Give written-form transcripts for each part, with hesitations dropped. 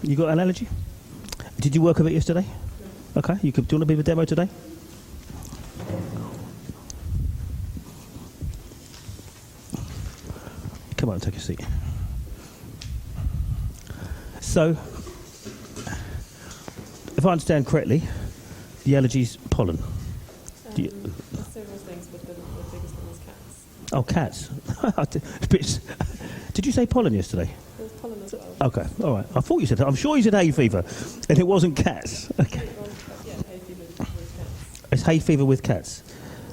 You got an allergy? Did you work with it yesterday? No. Okay. Do you want to be the demo today? Come on and take a seat. So, if I understand correctly, the allergy's pollen. There's several things, but the biggest one is cats. Oh, cats. Did you say pollen yesterday? There's pollen as well. Okay, all right. I thought you said, I'm sure you said hay fever, and it wasn't cats. Okay. Yeah, hay fever with cats. It's hay fever with cats.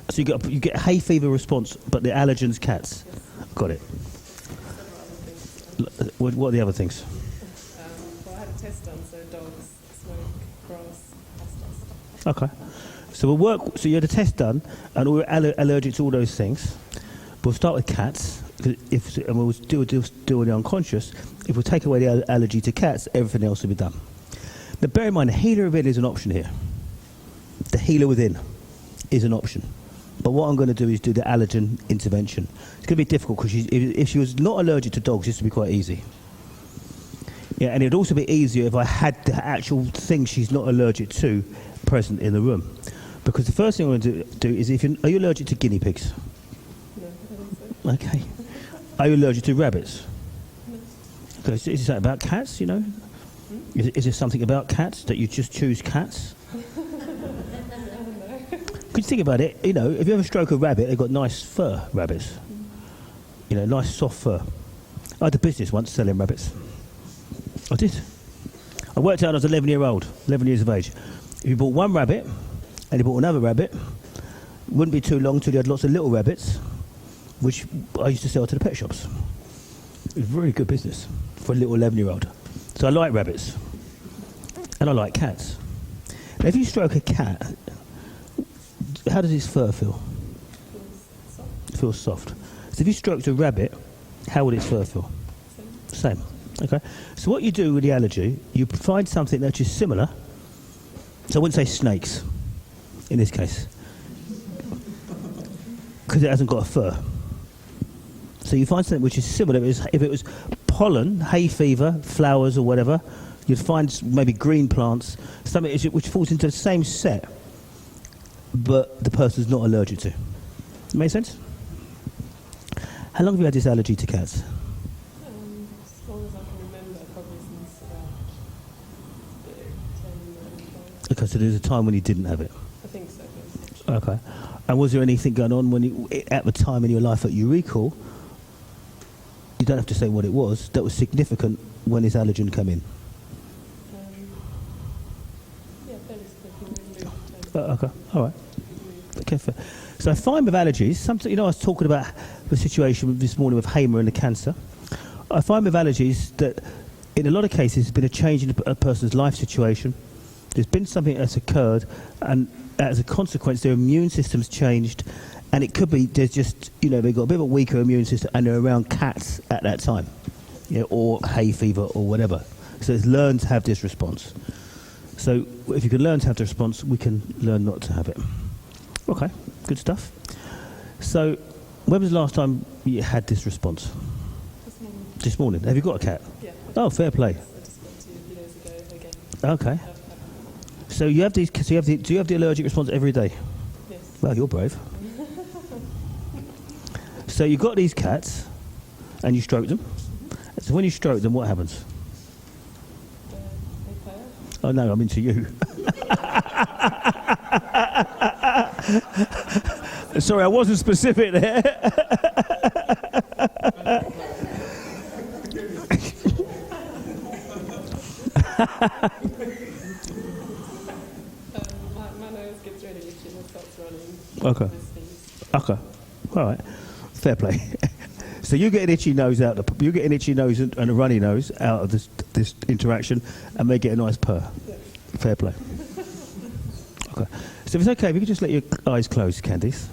So you get a hay fever response, but the allergen's cats. Yes. Got it. Several other things. What are the other things? Well, I had a test done, so dogs, smoke, grass, asbestos. Okay. So So you had a test done, and we're allergic to all those things. We'll start with cats, and we'll do the unconscious. If we take away the allergy to cats, everything else will be done. Now, bear in mind, the healer within is an option here. The healer within is an option. But what I'm going to do is do the allergen intervention. It's going to be difficult because if she was not allergic to dogs, this would be quite easy. Yeah, and it would also be easier if I had the actual thing she's not allergic to present in the room. Because the first thing I want to do is, are you allergic to guinea pigs? No, I don't think so. Okay. Are you allergic to rabbits? No. Okay, so is it something about cats, you know? Is there something about cats that you just choose cats? Could you think about it? You know, if you ever stroke a rabbit, they've got nice fur, rabbits. You know, nice soft fur. I had a business once selling rabbits. I did. I worked out when I was 11 years of age. If you bought one rabbit, and you bought another rabbit, it wouldn't be too long till you had lots of little rabbits, which I used to sell to the pet shops. It was a very good business for a little 11-year-old. So I like rabbits. And I like cats. Now, if you stroke a cat, how does its fur feel? It feels soft. So if you stroked a rabbit, how would its fur feel? Same. Okay. So what you do with the allergy, you find something that is similar. So I wouldn't say snakes, in this case, because it hasn't got a fur. So you find something which is similar. If it was pollen, hay fever, flowers or whatever, you'd find maybe green plants, something which falls into the same set, but the person's not allergic to. Make sense? How long have you had this allergy to cats? As long as I can remember, probably since about 10 years. Okay, so there's a time when you didn't have it. I think so, yes. Okay. And was there anything going on at the time in your life that you recall? You don't have to say what it was. That was significant when this allergen came in. Yeah, fairly significant. Okay, all right. Okay, fair. So I find with allergies, something, you know, I was talking about the situation this morning with Hamer and the cancer. I find with allergies that in a lot of cases there's been a change in a person's life situation. There's been something that's occurred, and as a consequence their immune system's changed, and it could be there's just, you know, they've got a bit of a weaker immune system and they're around cats at that time, you know, or hay fever or whatever. So it's learned to have this response. So if you can learn to have the response, we can learn not to have it. Okay, good stuff. So when was the last time you had this response? This morning. This morning. Have you got a cat? Yeah. Oh, fair play. I just went to a few days ago again. Okay. So you have these. So you have do you have the allergic response every day? Yes. Well, you're brave. So you've got these cats, and you stroke them. So when you stroke them, what happens? They play out. Oh no, I'm into you. Sorry, I wasn't specific there. My nose gets really itchy and it starts running. Okay. Okay. All right. Fair play. So you get an itchy nose you get an itchy nose and a runny nose out of this interaction, and they get a nice purr. Yeah. Fair play. Okay. So if it's okay, if you could just let your eyes close, Candice.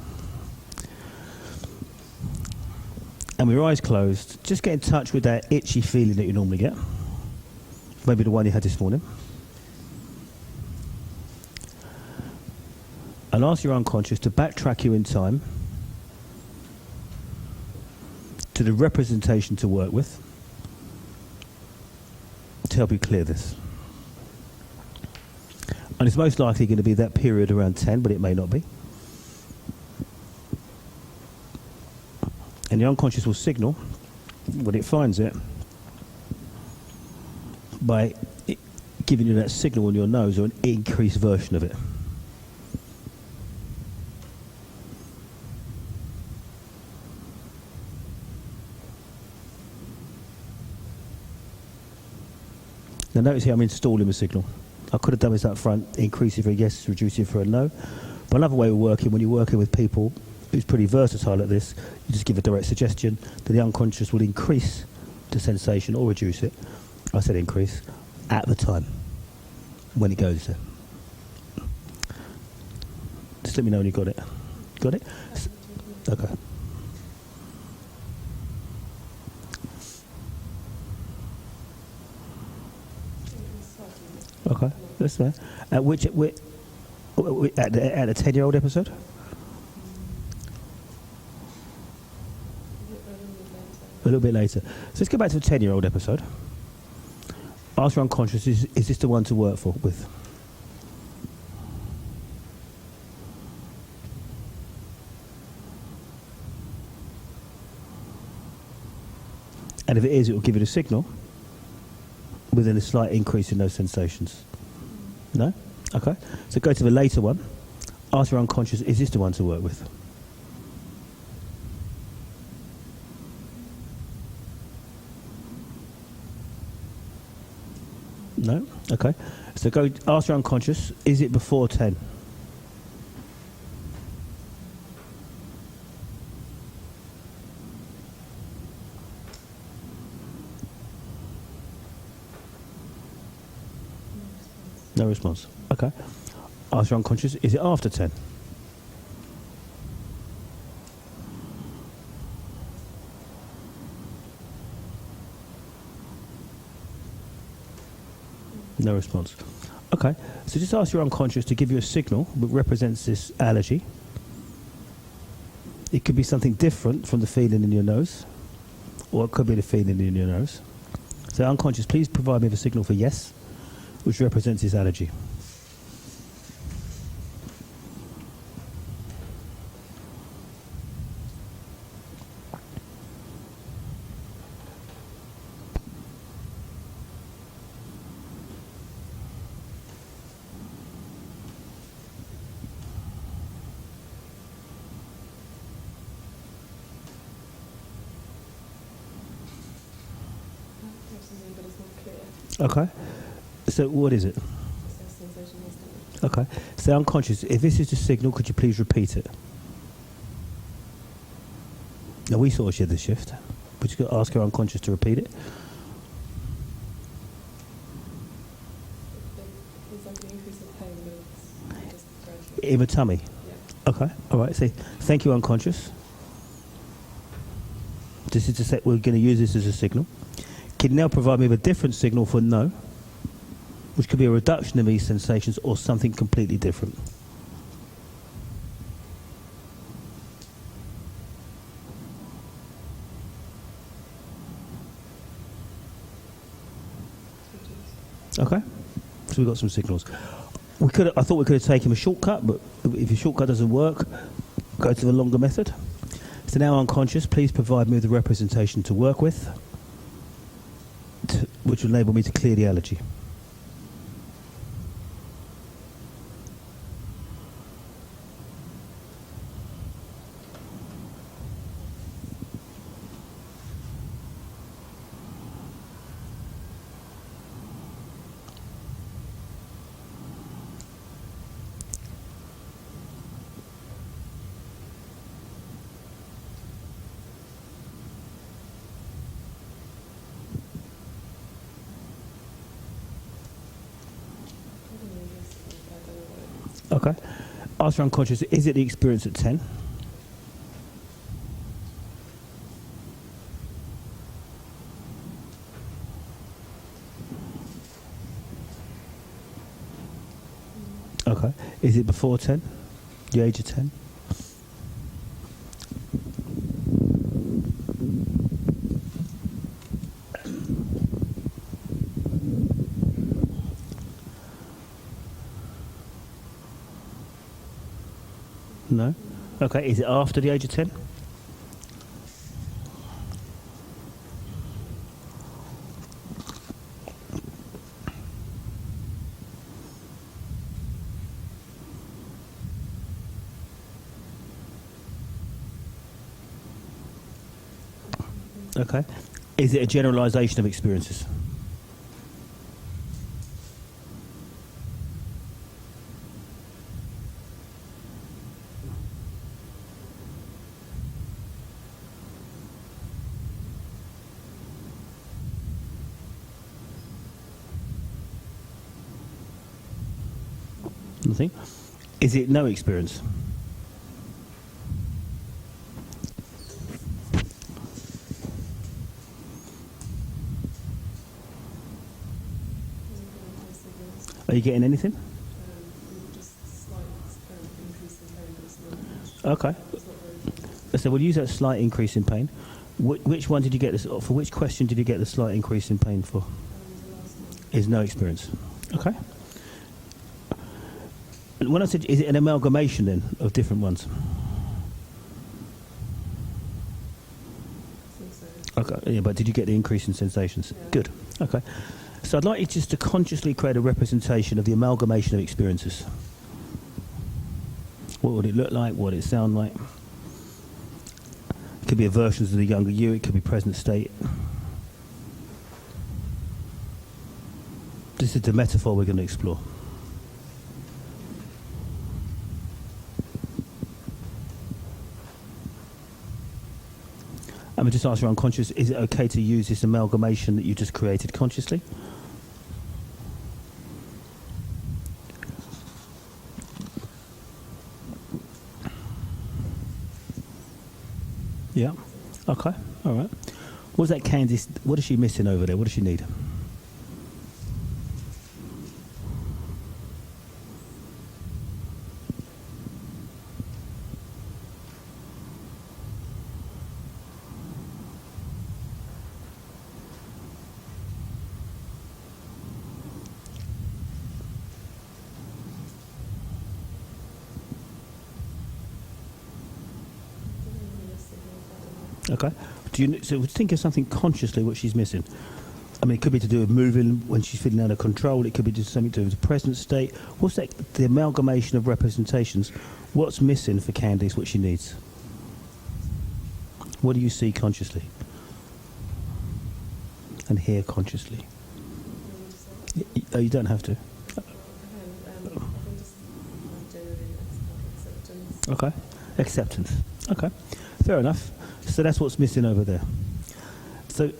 And with your eyes closed, just get in touch with that itchy feeling that you normally get. Maybe the one you had this morning. And ask your unconscious to backtrack you in time to the representation to work with. to help you clear this. And it's most likely going to be that period around 10, but it may not be. And the unconscious will signal when it finds it by giving you that signal on your nose or an increased version of it. Now notice here I'm installing the signal. I could have done this up front, increase it for a yes, reduce it for a no. But another way of working, when you're working with people who's pretty versatile at this, you just give a direct suggestion that the unconscious will increase the sensation or reduce it. I said increase at the time when it goes there. Just let me know when you got it. Got it? Okay. Okay, that's fair. At the 10-year-old episode? A little bit later. So let's go back to the 10-year-old episode. Ask your unconscious, is this the one to work with? And if it is, it will give you a signal within a slight increase in those sensations. No? Okay. So go to the later one. Ask your unconscious, is this the one to work with? No? Okay. So go ask your unconscious, is it before 10? No response. Okay. Ask your unconscious, is it after 10? No response. Okay. So just ask your unconscious to give you a signal that represents this allergy. It could be something different from the feeling in your nose, or it could be the feeling in your nose. So unconscious, please provide me with a signal for yes, which represents his allergy. Okay. So what is it? Okay. So unconscious, if this is the signal, could you please repeat it? Now we sort of shared the shift, but you could ask your unconscious to repeat it. In the tummy? Yeah. Okay. All right. So thank you, unconscious. This is to say we're going to use this as a signal. Can you now provide me with a different signal for no, which could be a reduction of these sensations or something completely different? Okay, so we've got some signals. I thought we could have taken a shortcut, but if your shortcut doesn't work, go to the longer method. So now unconscious, please provide me with a representation to work with, which will enable me to clear the allergy. Okay. Ask your unconscious, is it the experience at 10? Okay. Is it before 10? The age of 10? No? Okay, is it after the age of 10? Okay. Is it a generalisation of experiences? Nothing. Is it no experience? Are you getting anything? Just slight increase in pain, but it's Okay. not very So we'll use that slight increase in pain. Which one did you get this? For which question did you get the slight increase in pain for? the last one. Is no experience. Okay. And when I said, is it an amalgamation then of different ones? I think so. Okay. Yeah, but did you get the increase in sensations? Yeah. Good. Okay. So I'd like you just to consciously create a representation of the amalgamation of experiences. What would it look like? What would it sound like? It could be a versions of the younger you. It could be present state. This is the metaphor we're going to explore. I'm just ask your unconscious, is it okay to use this amalgamation that you just created consciously? Yeah. Okay. All right. What's that Candice? What is she missing over there? What does she need? Okay. So think of something consciously what she's missing. I mean, it could be to do with moving when she's feeling out of control. It could be just something to do with the present state. What's that? The amalgamation of representations. What's missing for Candice? What she needs? What do you see consciously? And hear consciously. You don't have to. I think just generally acceptance. Okay. Acceptance. Okay. Fair enough. So that's what's missing over there. So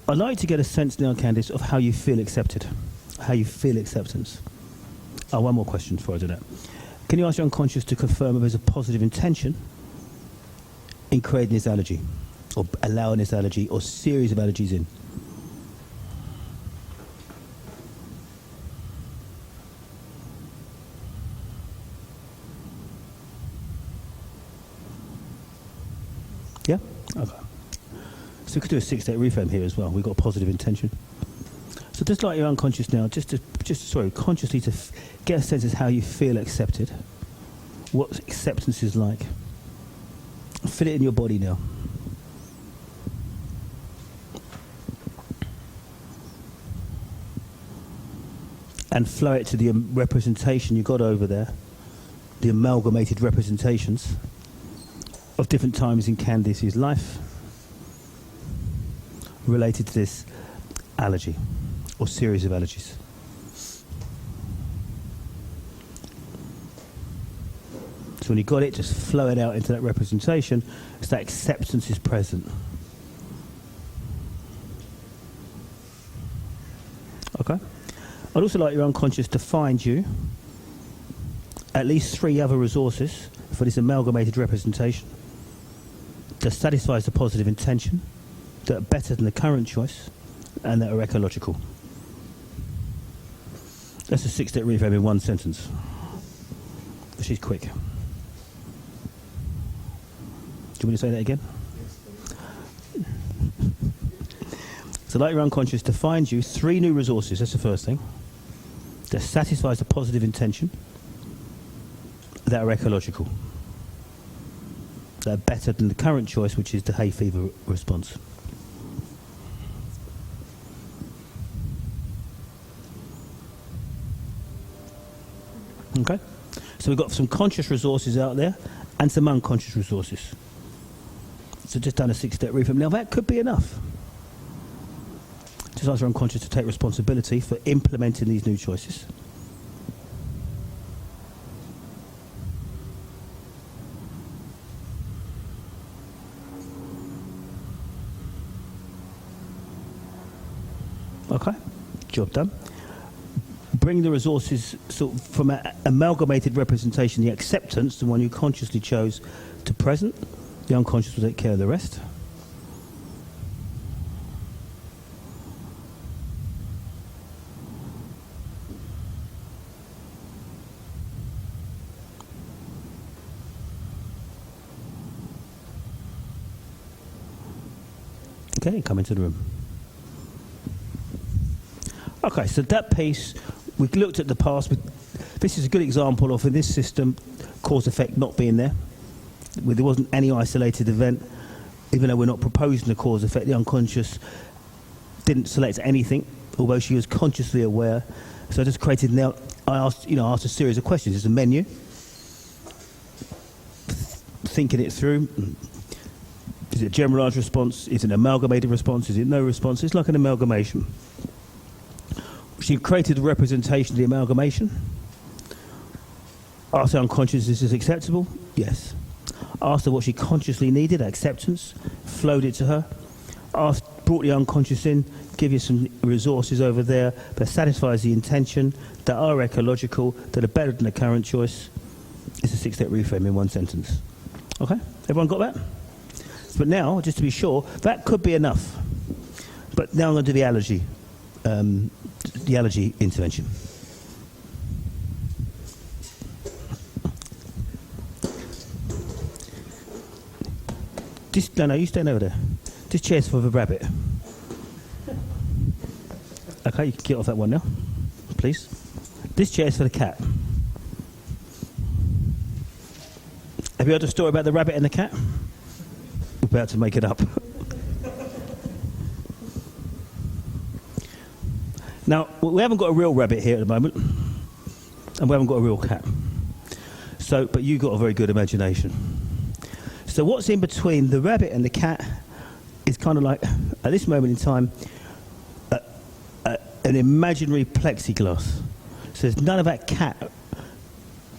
I'd like to get a sense now, Candice, of how you feel accepted, how you feel acceptance. Oh, one more question before I do that. Can you ask your unconscious to confirm if there's a positive intention in creating this allergy, or allowing this allergy, or series of allergies in? Yeah? Okay. So we could do a 6-state reframe here as well. We've got a positive intention. So just like your unconscious now, consciously to get a sense of how you feel accepted, what acceptance is like. Feel it in your body now. And flow it to the representation you got over there, the amalgamated representations of different times in Candice's life related to this allergy or series of allergies. So when you got it, just flow it out into that representation so that acceptance is present. Okay? I'd also like your unconscious to find you at least 3 other resources for this amalgamated representation that satisfies the positive intention, that are better than the current choice, and that are ecological. That's a 6-step reframe in one sentence. She's quick. Do you want me to say that again? So like your unconscious to find you 3 new resources, that's the first thing, that satisfies the positive intention, that are ecological. that are better than the current choice, which is the hay fever response. Okay, so we've got some conscious resources out there and some unconscious resources. So just done a 6-step reframe. Now that could be enough. Just ask our unconscious to take responsibility for implementing these new choices. Okay, job done. Bring the resources sort of from an amalgamated representation, the acceptance, the one you consciously chose, to present. The unconscious will take care of the rest. Okay, come into the room. Okay, so that piece, we looked at the past. This is a good example of, in this system, cause-effect not being there. There wasn't any isolated event. Even though we're not proposing the cause-effect, the unconscious didn't select anything, although she was consciously aware. So I just created, now, I asked a series of questions. It's a menu. Thinking it through. Is it a generalised response? Is it an amalgamated response? Is it no response? It's like an amalgamation. She created a representation of the amalgamation. Asked her unconscious, is this acceptable? Yes. Asked her what she consciously needed, acceptance. Flowed it to her. Brought the unconscious in, give you some resources over there that satisfies the intention, that are ecological, that are better than the current choice. It's a 6-step reframe in one sentence. Okay? Everyone got that? But now, just to be sure, that could be enough. But now I'm going to do the allergy intervention. No, you stand over there. This chair's for the rabbit. Okay, you can get off that one now, please. This chair's for the cat. Have you heard a story about the rabbit and the cat? We're about to make it up. Now, we haven't got a real rabbit here at the moment, and we haven't got a real cat. So, but you've got a very good imagination. So what's in between the rabbit and the cat is kind of like, at this moment in time, an imaginary plexiglass. So there's none of that cat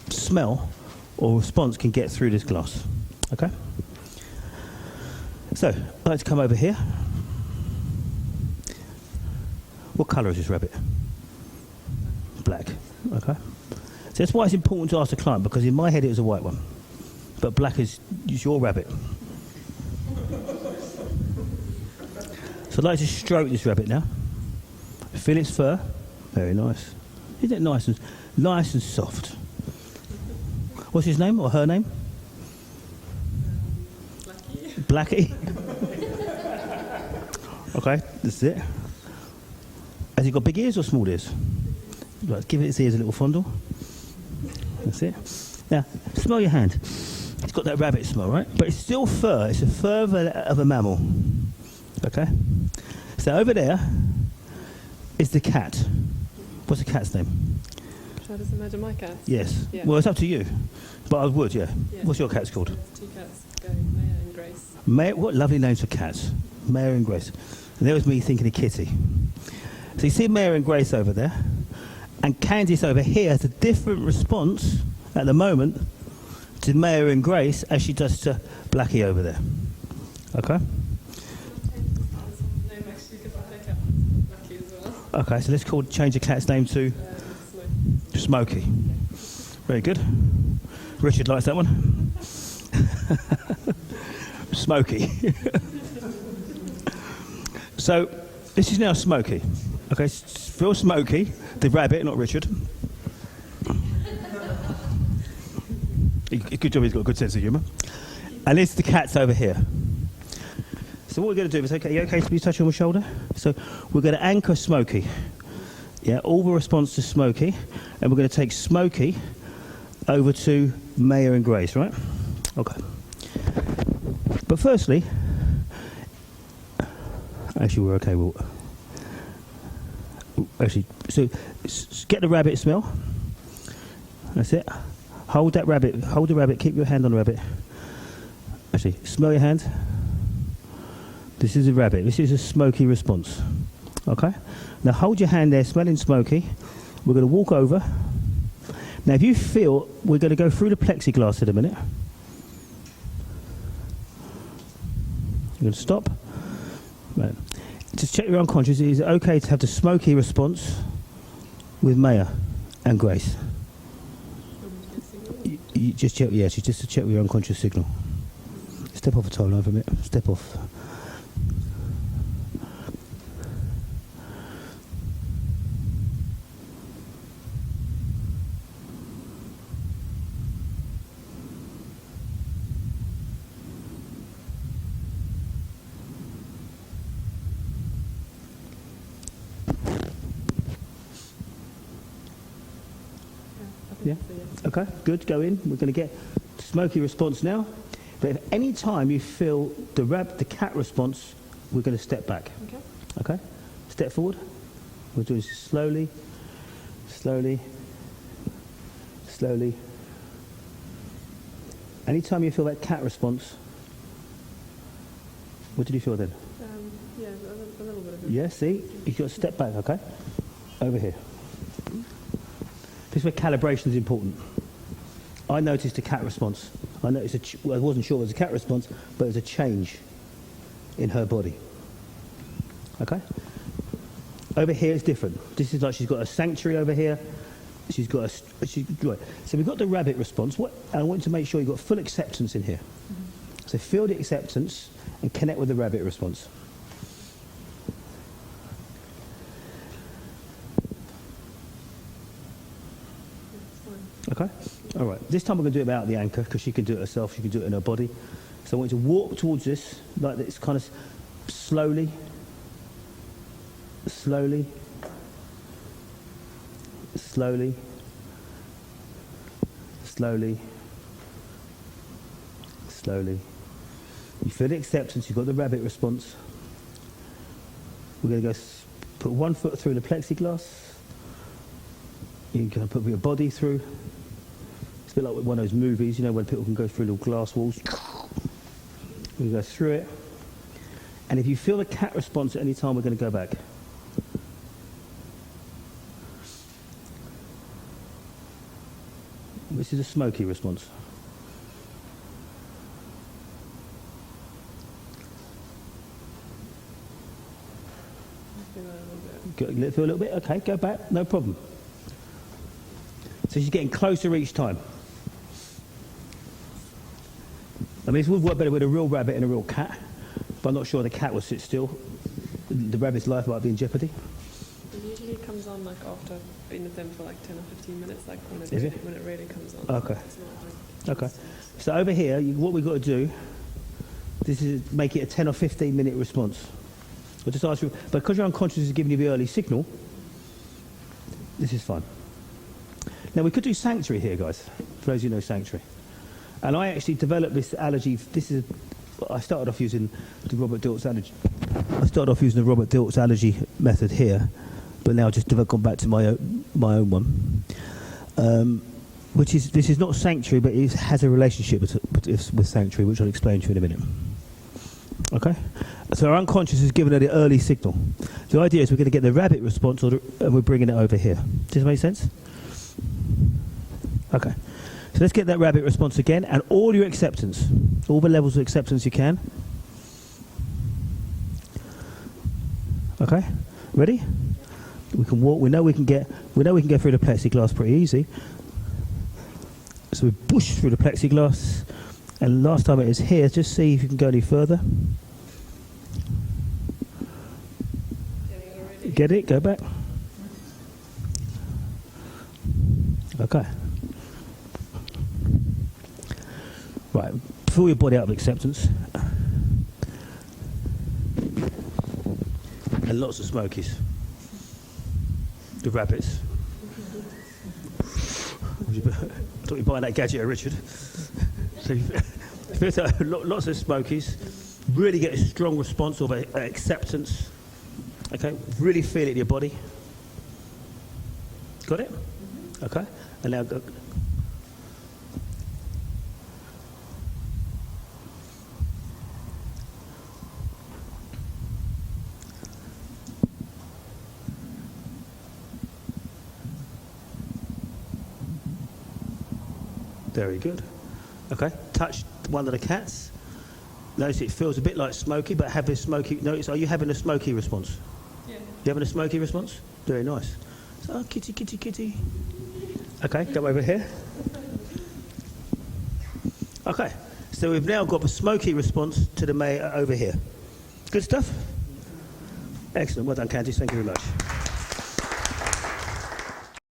smell or response can get through this glass. Okay? So, I'd like to come over here. What colour is this rabbit? Black. Okay. So that's why it's important to ask the client, because in my head it was a white one. But black is your rabbit. So I'd like to stroke this rabbit now. Feel its fur. Very nice. Isn't it nice and soft? What's his name or her name? Blackie. Okay, that's it. Has he got big ears or small ears? Right, give it its ears a little fondle. That's it. Now, smell your hand. It's got that rabbit smell, right? But it's still fur. It's a fur of a mammal. Okay? So over there is the cat. What's the cat's name? Should I just imagine my cat? Yes. Yeah. Well, it's up to you. But I would, yeah. What's your cat's called? There's 2 cats. Go, Maya and Grace. What lovely names for cats. Maya and Grace. And there was me thinking of Kitty. So you see Maya and Grace over there. And Candice over here has a different response at the moment to Maya and Grace as she does to Blackie over there. Okay? Okay, so let's change the cat's name to Smokey. Very good. Richard likes that one. Smokey. So this is now Smokey. Okay, feel Smokey, the rabbit, not Richard. Good job, he's got a good sense of humour. And it's the cat's over here. So what we're going to do is, okay, you okay to be touching on my shoulder? So we're going to anchor Smokey. Yeah, all the response to Smokey. And we're going to take Smokey over to Maya and Grace, right? Okay. But firstly, actually we're okay. Actually, so get the rabbit smell. That's it. Hold that rabbit. Hold the rabbit. Keep your hand on the rabbit. Actually, smell your hand. This is a rabbit. This is a smoky response. Okay? Now hold your hand there, smelling smoky. We're going to walk over. Now if you feel, we're going to go through the plexiglass in a minute. You're going to stop. Right. Just check your unconscious. Is it okay to have the smoky response with Maya and Grace? You just check, yes, just to check with your unconscious signal. Step off the timeline for a minute. Step off. Yeah. Okay, good. Go in. We're going to get smoky response now. But if any time you feel the cat response, we're going to step back. Okay. Okay. Step forward. We're doing this slowly, slowly, slowly. Any time you feel that cat response, what did you feel then? Yeah, a little bit of it. Yeah. See, you've got to step back. Okay. Over here. This is where calibration is important. I noticed a cat response. I noticed I wasn't sure it was a cat response, but it was a change in her body. Okay? Over here it's different. This is like she's got a sanctuary over here. She's got right. So we've got the rabbit response. And I want you to make sure you've got full acceptance in here. Mm-hmm. So feel the acceptance and connect with the rabbit response. Okay? All right. This time we're going to do it without the anchor because she can do it herself. She can do it in her body. So I want you to walk towards this like this, kind of slowly, slowly, slowly, slowly, slowly. You feel the acceptance. You've got the rabbit response. We're going to go put one foot through the plexiglass. You can put your body through. It's a bit like one of those movies, you know, when people can go through little glass walls. We go through it. And if you feel the cat response at any time, we're going to go back. This is a smoky response. Feel a little bit? Okay, go back, no problem. So she's getting closer each time. I mean, this would work better with a real rabbit and a real cat, but I'm not sure the cat will sit still. The rabbit's life might be in jeopardy. It usually comes on like after being with them for like 10 or 15 minutes, like when it really comes on. Okay. It's not like Okay. So over here, what we've got to do, this is make it a 10 or 15 minute response. We'll just ask you, but because your unconscious is giving you the early signal, this is fine. Now we could do sanctuary here, guys, for those of you who know sanctuary. And I actually developed this allergy. I started off using the Robert Dilt's allergy. I started off using the Robert Dilt's allergy method here, but now I've just gone back to my own one. This is not sanctuary, but it has a relationship with sanctuary, which I'll explain to you in a minute. Okay? So our unconscious is giving it the early signal. The idea is we're going to get the rabbit response, and we're bringing it over here. Does that make sense? Okay. So let's get that rabbit response again, and all your acceptance, all the levels of acceptance you can. Okay, ready? We can walk. We know we can get through the plexiglass pretty easy. So we push through the plexiglass, and last time it was here. Just see if you can go any further. Get it? Go back. Okay. Right, fill your body out of acceptance. And lots of smokies. The rabbits. Thought you were buying that gadget, Richard. So Lots of smokies. Really get a strong response of acceptance. Okay, really feel it in your body. Got it? Okay, and now go. Very good. Okay, touch one of the cats. Notice it feels a bit like smoky, but have a smoky. Notice, are you having a smoky response? Yeah. You having a smoky response? Very nice. So, oh, kitty, kitty, kitty. Okay, go over here. Okay, so we've now got a smoky response to the mate over here. Good stuff? Excellent. Well done, Candice. Thank you very much.